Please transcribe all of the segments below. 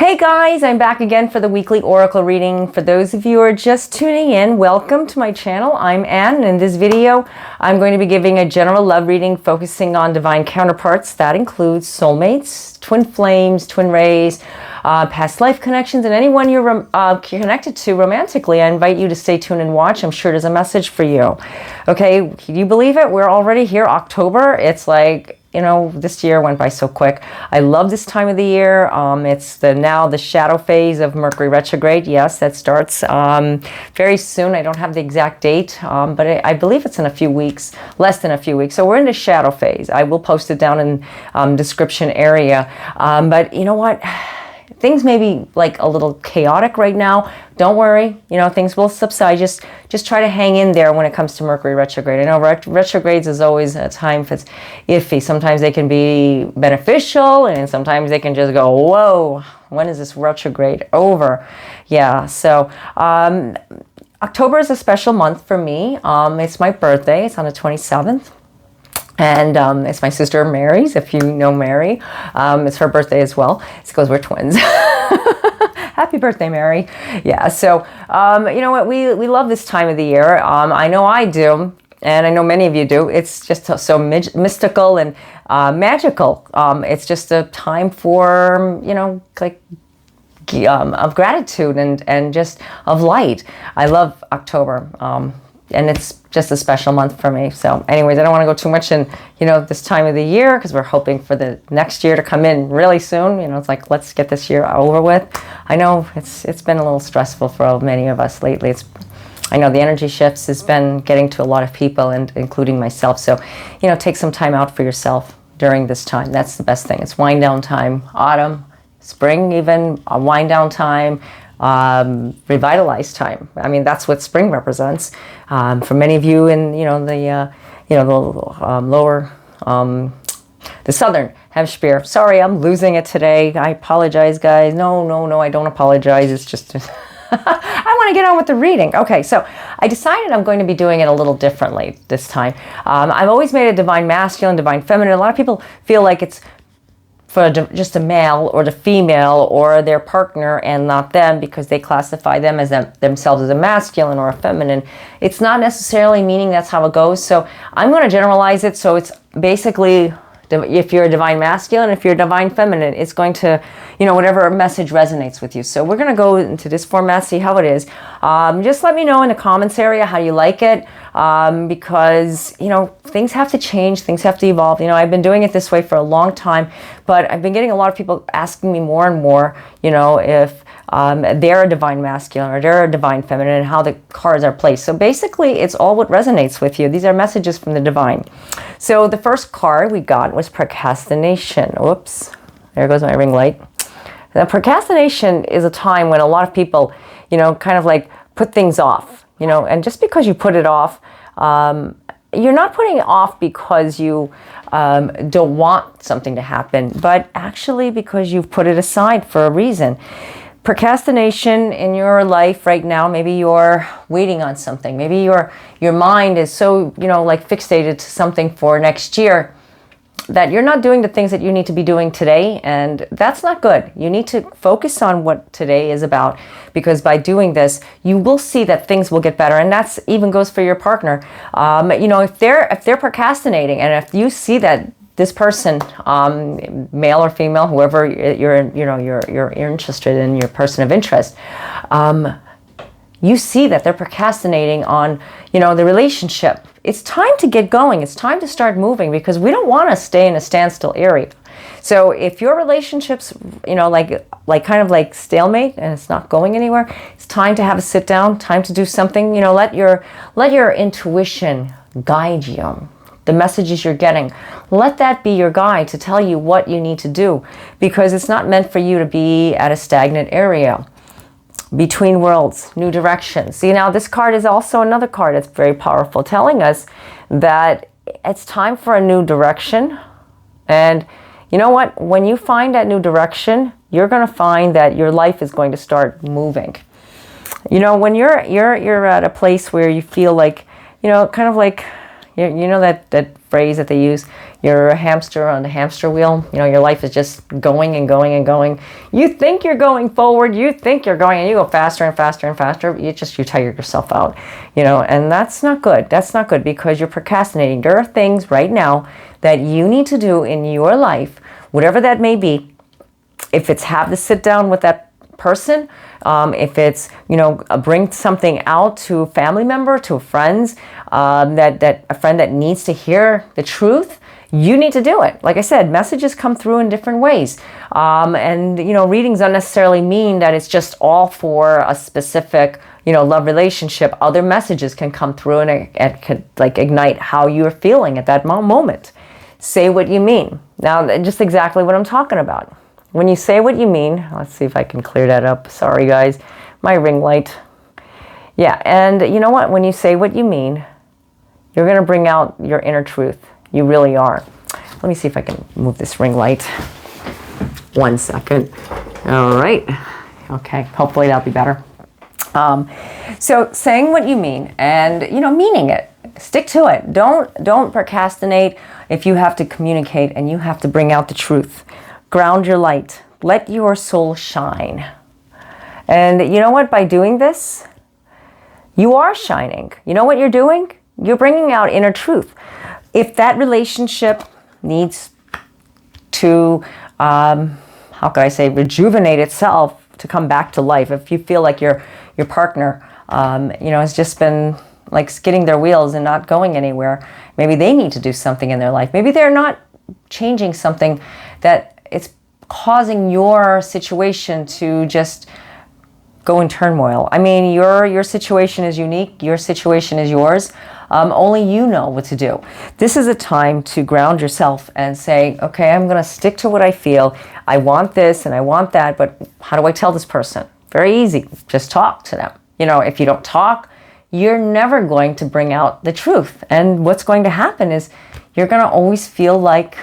Hey guys, I'm back again for the weekly oracle reading. For those of you who are just tuning in, welcome to my channel. I'm Anne, and in this video I'm going to be giving a general love reading focusing on divine counterparts. That includes soulmates, twin flames, twin rays, past life connections, and anyone you're connected to romantically. I invite you to stay tuned and watch. I'm sure there's a message for you. Okay, can you believe it? We're already here, October. It's like, you know, this year went by so quick. I love this time of the year. It's now the shadow phase of Mercury retrograde. Yes, that starts very soon. I don't have the exact date, but I believe it's in a few weeks, less than a few weeks. So we're in the shadow phase. I will post it down in description area. But you know what? Things may be like a little chaotic right now. Don't worry, you know, things will subside. Just try to hang in there when it comes to Mercury retrograde. I know retrogrades is always a time that's iffy. Sometimes they can be beneficial, and sometimes they can just go, whoa, when is this retrograde over? Yeah, so October is a special month for me. It's my birthday. It's on the 27th. And it's my sister Mary's, if you know Mary. It's her birthday as well. It's because we're twins. Happy birthday, Mary. Yeah, so you know what? We love this time of the year. I know I do, and I know many of you do. It's just so mystical and magical. It's just a time for, you know, like of gratitude and just of light. I love October. And it's just a special month for me. So anyways, I don't want to go too much in, you know, this time of the year, because we're hoping for the next year to come in really soon. You know, it's like, let's get this year over with. I know it's been a little stressful for many of us lately. I know the energy shifts has been getting to a lot of people, and including myself. So, you know, take some time out for yourself during this time. That's the best thing. It's wind down time, autumn, spring, even a wind down time. Revitalized time. I mean, that's what spring represents. For many of you in, you know, the lower, the southern hemisphere. Sorry, I'm losing it today. I apologize, guys. No, I don't apologize. It's just I want to get on with the reading. Okay, so I decided I'm going to be doing it a little differently this time. I've always made it divine masculine, divine feminine. A lot of people feel like it's for just a male or the female or their partner and not them, because they classify them as themselves as a masculine or a feminine. It's not necessarily meaning that's how it goes. So I'm going to generalize it. So it's basically, if you're a divine masculine, if you're a divine feminine, it's going to, you know, whatever message resonates with you. So we're going to go into this format, see how it is. Just let me know in the comments area how you like it, because, you know, things have to change, things have to evolve. You know, I've been doing it this way for a long time, but I've been getting a lot of people asking me more and more, you know, if they're a divine masculine or they're a divine feminine, and how the cards are placed. So basically, it's all what resonates with you. These are messages from the divine. So the first card we got was procrastination. Oops, there goes my ring light. Now, procrastination is a time when a lot of people, you know, kind of like put things off, you know, and just because you put it off, you're not putting it off because you don't want something to happen, but actually because you've put it aside for a reason. Procrastination in your life right now, maybe you're waiting on something. Maybe your mind is so, you know, like fixated to something for next year that you're not doing the things that you need to be doing today, and that's not good. You need to focus on what today is about, because by doing this, you will see that things will get better, and that's even goes for your partner. You know, if they're procrastinating, and if you see that this person, male or female, whoever you're interested in, your person of interest, you see that they're procrastinating on, you know, the relationship. It's time to get going. It's time to start moving, because we don't want to stay in a standstill area. So if your relationship's, you know, like kind of like stalemate and it's not going anywhere, it's time to have a sit down, time to do something. You know, let your intuition guide you. The messages you're getting, let that be your guide to tell you what you need to do, because it's not meant for you to be at a stagnant area. Between worlds, new directions. See, now this card is also another card that's very powerful, telling us that it's time for a new direction. And you know what? When you find that new direction, you're going to find that your life is going to start moving. You know, when you're at a place where you feel like, you know, kind of like, you know, that phrase that they use. You're a hamster on the hamster wheel. You know, your life is just going and going and going. You think you're going forward, you think you're going, and you go faster and faster and faster. You tire yourself out, you know, and that's not good. That's not good because you're procrastinating. There are things right now that you need to do in your life, whatever that may be. If it's have to sit down with that person, if it's, you know, bring something out to a family member, to friends, that a friend that needs to hear the truth, you need to do it. Like I said, messages come through in different ways. And, you know, readings don't necessarily mean that it's just all for a specific, you know, love relationship. Other messages can come through and it could like ignite how you're feeling at that moment. Say what you mean. Now, just exactly what I'm talking about. When you say what you mean, let's see if I can clear that up. Sorry, guys, my ring light. Yeah, and you know what? When you say what you mean, you're going to bring out your inner truth. You really are. Let me see if I can move this ring light. 1 second. All right. Okay, hopefully that'll be better. So saying what you mean and, you know, meaning it. Stick to it. Don't procrastinate if you have to communicate and you have to bring out the truth. Ground your light. Let your soul shine. And you know what? By doing this, you are shining. You know what you're doing? You're bringing out inner truth. If that relationship needs to, how can I say, rejuvenate itself to come back to life, if you feel like your partner, you know, has just been like skidding their wheels and not going anywhere, maybe they need to do something in their life. Maybe they're not changing something that it's causing your situation to just go in turmoil. I mean, your situation is unique. Your situation is yours. Only you know what to do. This is a time to ground yourself and say, okay, I'm going to stick to what I feel. I want this and I want that, but how do I tell this person? Very easy. Just talk to them. You know, if you don't talk, you're never going to bring out the truth. And what's going to happen is you're going to always feel like,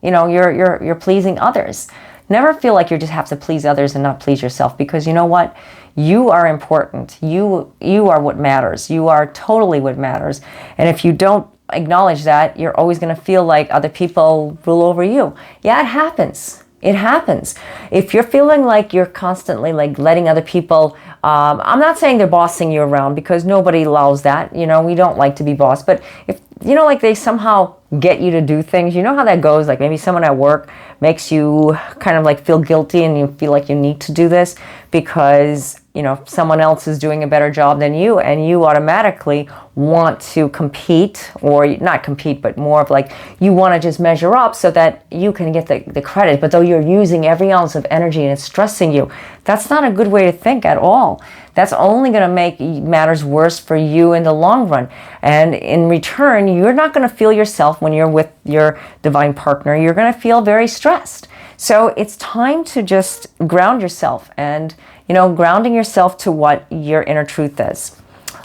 you know, you're pleasing others. Never feel like you just have to please others and not please yourself, because you know what? You are important. You are what matters. You are totally what matters. And if you don't acknowledge that, you're always going to feel like other people rule over you. Yeah, it happens. It happens. If you're feeling like you're constantly like letting other people, I'm not saying they're bossing you around, because nobody allows that. You know, we don't like to be bossed. But if, you know, like they somehow get you to do things, you know how that goes. Like maybe someone at work makes you kind of like feel guilty and you feel like you need to do this because, you know, someone else is doing a better job than you, and you automatically want to compete, or not compete, but more of like you want to just measure up so that you can get the credit. But though you're using every ounce of energy and it's stressing you, that's not a good way to think at all. That's only going to make matters worse for you in the long run. And in return, you're not going to feel yourself when you're with your divine partner. You're going to feel very stressed. So it's time to just ground yourself, and, you know, grounding yourself to what your inner truth is.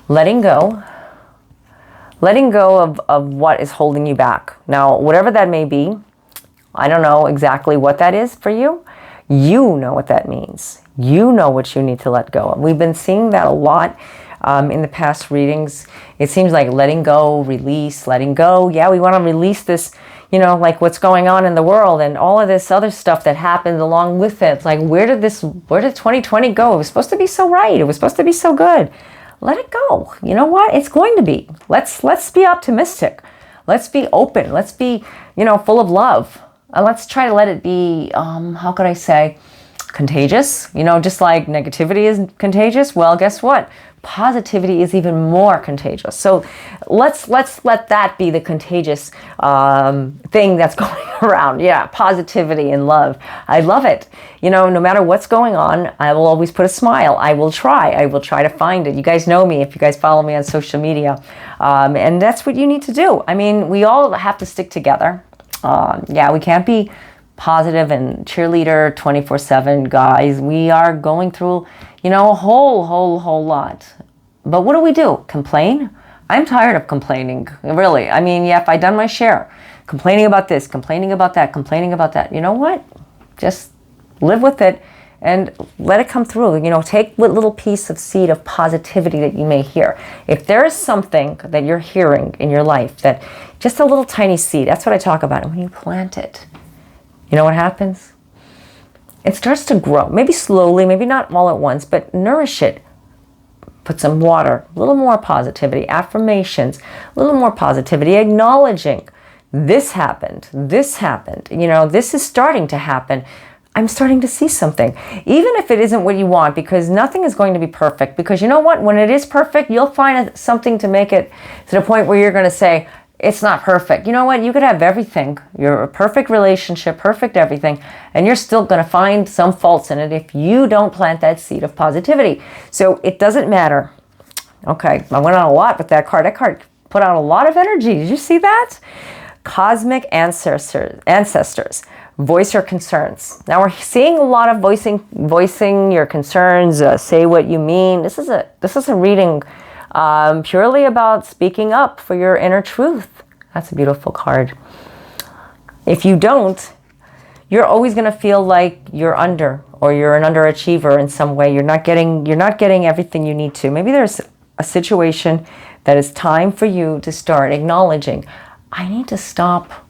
Letting go of what is holding you back. Now, whatever that may be, I don't know exactly what that is for you. You know what that means. You know what you need to let go of. We've been seeing that a lot in the past readings. It seems like letting go, release, letting go. Yeah, we want to release this, you know, like what's going on in the world and all of this other stuff that happened along with it. It's like, where did 2020 go? It was supposed to be so right. It was supposed to be so good. Let it go. You know what? It's going to be. Let's be optimistic. Let's be open. Let's be, you know, full of love. Let's try to let it be, how could I say, contagious. You know, just like negativity is contagious. Well, guess what? Positivity is even more contagious. So let's let that be the contagious thing that's going around. Yeah, positivity and love. I love it. You know, no matter what's going on, I will always put a smile. I will try to find it. You guys know me if you guys follow me on social media. And that's what you need to do. I mean, we all have to stick together. Yeah, we can't be positive and cheerleader 24/7 guys. We are going through, you know, a whole lot. But what do? Complain? I'm tired of complaining, really. I mean, yeah, if I've done my share, complaining about this, complaining about that, complaining about that, you know what? Just live with it and let it come through. Take what little piece of seed of positivity that you may hear. If there is something that you're hearing in your life, that just a little tiny seed, that's what I talk about. And when you plant it, you know what happens? It starts to grow, maybe slowly, maybe not all at once, but nourish it. Put some water, a little more positivity, affirmations, a little more positivity, acknowledging this happened, this is starting to happen. I'm starting to see something, even if it isn't what you want, because nothing is going to be perfect. Because you know what? When it is perfect, you'll find something to make it to the point where you're going to say, it's not perfect. You know what? You could have everything. You're a perfect relationship, perfect everything, and you're still going to find some faults in it if you don't plant that seed of positivity. So it doesn't matter. Okay, I went on a lot with that card. That card put out a lot of energy. Did you see that? Cosmic ancestors. Voice your concerns. Now we're seeing a lot of voicing your concerns. Say what you mean. This is a reading purely about speaking up for your inner truth. That's a beautiful card. If you don't, you're always going to feel like you're under, or you're an underachiever in some way. You're not getting everything you need to. Maybe there's a situation that it's time for you to start acknowledging, I need to stop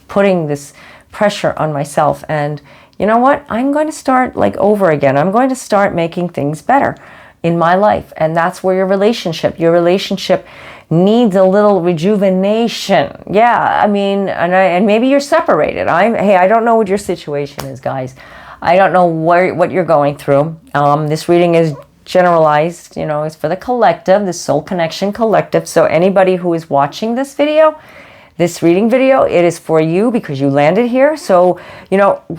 putting this pressure on myself, and you know what, I'm going to start over again. I'm going to start making things better in my life. And that's where your relationship needs a little rejuvenation. Yeah, I mean, and maybe you're separated. I don't know what your situation is, guys. I don't know what you're going through. This reading is generalized, it's for the collective, the Soul Connection Collective. So anybody who is watching this video, this reading video, it is for you because you landed here. So,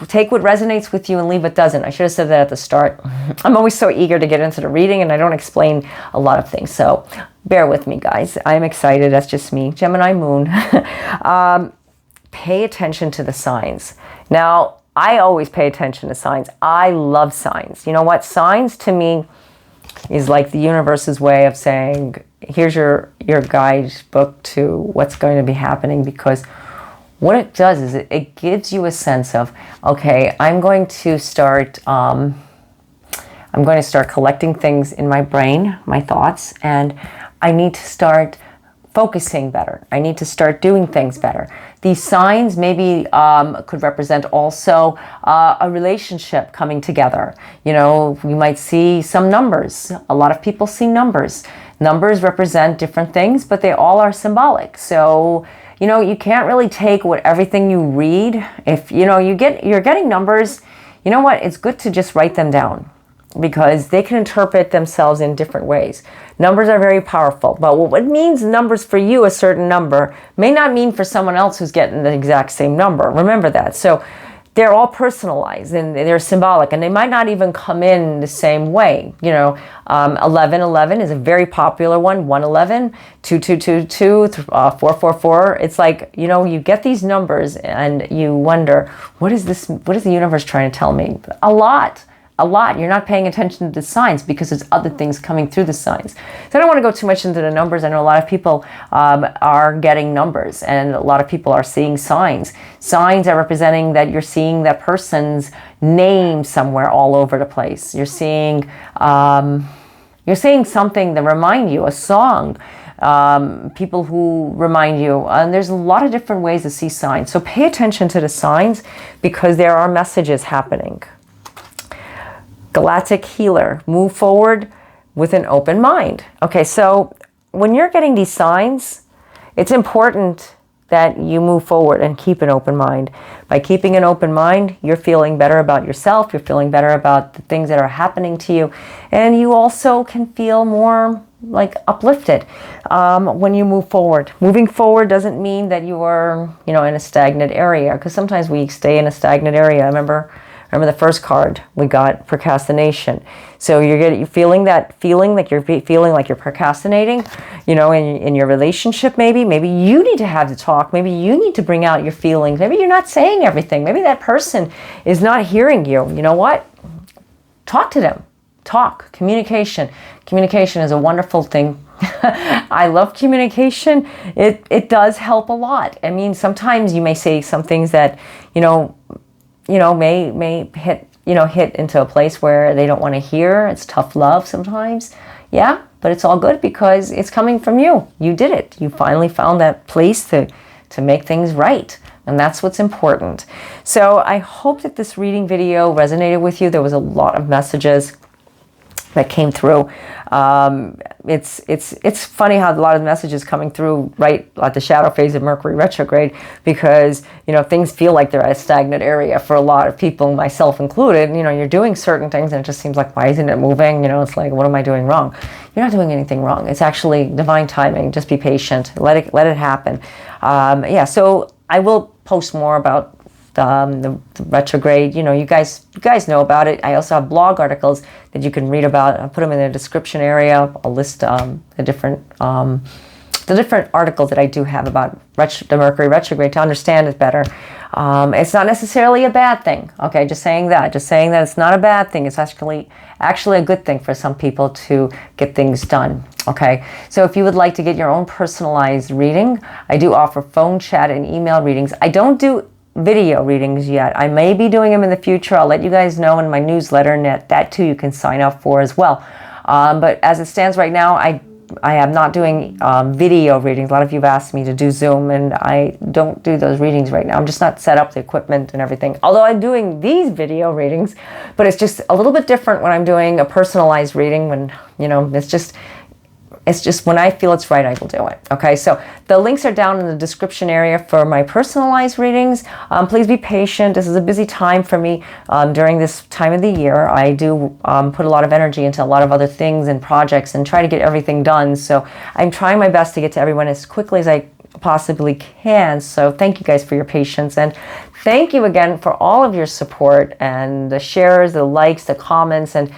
take what resonates with you and leave what doesn't. I should have said that at the start. I'm always so eager to get into the reading, and I don't explain a lot of things. So bear with me, guys. I'm excited. That's just me. Gemini moon. Pay attention to the signs. Now, I always pay attention to signs. I love signs. You know what? Signs to me is like the universe's way of saying, here's your guidebook to what's going to be happening. Because what it does is it gives you a sense of, okay, I'm going to start collecting things in my brain, my thoughts, and I need to start focusing better. I need to start doing things better. These signs maybe could represent also a relationship coming together. You might see some numbers. A lot of people see numbers. Numbers represent different things, but they all are symbolic. So, you can't really take everything you read. If, you're getting numbers, you know what? It's good to just write them down, because they can interpret themselves in different ways. Numbers are very powerful, but what means numbers for you, a certain number, may not mean for someone else who's getting the exact same number. Remember that. So they're all personalized and they're symbolic, and they might not even come in the same way. 1111 is a very popular one. 111, 2222, 444. It's like, you get these numbers and you wonder, what is the universe trying to tell me? A lot. You're not paying attention to the signs because there's other things coming through the signs. So I don't want to go too much into the numbers. I know a lot of people are getting numbers, and a lot of people are seeing signs. Signs are representing that you're seeing that person's name somewhere all over the place. You're seeing something that remind you, a song, people who remind you, and there's a lot of different ways to see signs. So pay attention to the signs, because there are messages happening. Galactic healer, move forward with an open mind. Okay, so when you're getting these signs, it's important that you move forward and keep an open mind. By keeping an open mind, you're feeling better about yourself, you're feeling better about the things that are happening to you, and you also can feel more uplifted when you move forward. Moving forward doesn't mean that you are, in a stagnant area, because sometimes we stay in a stagnant area. Remember the first card we got, procrastination. So you're feeling like you're procrastinating, in your relationship. Maybe you need to have the talk. Maybe you need to bring out your feelings. Maybe you're not saying everything. Maybe that person is not hearing you. You know what? Talk to them. Talk. Communication. Communication is a wonderful thing. I love communication. It does help a lot. I mean, sometimes you may say some things that, may hit hit into a place where they don't want to hear. It's tough love sometimes. Yeah, but it's all good because it's coming from you. You did it. You finally found that place to make things right. And that's what's important. So I hope that this reading video resonated with you. There was a lot of messages that came through. It's funny how a lot of messages coming through right at the shadow phase of Mercury retrograde, because things feel like they're at a stagnant area for a lot of people, myself included. You're doing certain things and it just seems like, why isn't it moving? It's like, what am I doing wrong? You're not doing anything wrong. It's actually divine timing. Just be patient. Let it happen. Yeah. So I will post more about the retrograde. You guys know about it. I also have blog articles that you can read about. I'll put them in the description area. I'll list the different articles that I do have about the Mercury retrograde to understand it better. It's not necessarily a bad thing. Okay, just saying that it's not a bad thing. It's actually a good thing for some people to get things done. Okay, so if you would like to get your own personalized reading, I do offer phone, chat, and email readings. I don't do video readings yet. I may be doing them in the future. I'll let you guys know in my newsletter, and that too you can sign up for as well. But as it stands right now, I am not doing video readings. A lot of you have asked me to do Zoom, and I don't do those readings right now. I'm just not set up the equipment and everything. Although I'm doing these video readings, but it's just a little bit different when I'm doing a personalized reading, when it's just when I feel it's right, I will do it. Okay, so the links are down in the description area for my personalized readings. Please be patient. This is a busy time for me during this time of the year. I do put a lot of energy into a lot of other things and projects and try to get everything done. So I'm trying my best to get to everyone as quickly as I possibly can. So thank you guys for your patience, and thank you again for all of your support and the shares, the likes, the comments, and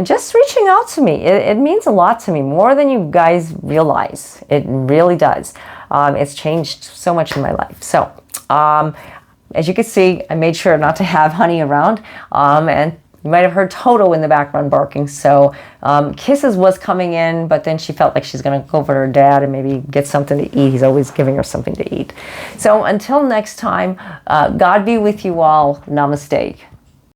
just reaching out to me. It means a lot to me, more than you guys realize. It really does. It's changed so much in my life. So as you can see, I made sure not to have Honey around, and you might have heard Toto in the background barking. So Kisses was coming in, but then she felt like she's going to go over to her dad and maybe get something to eat. He's always giving her something to eat. So until next time, God be with you all. Namaste.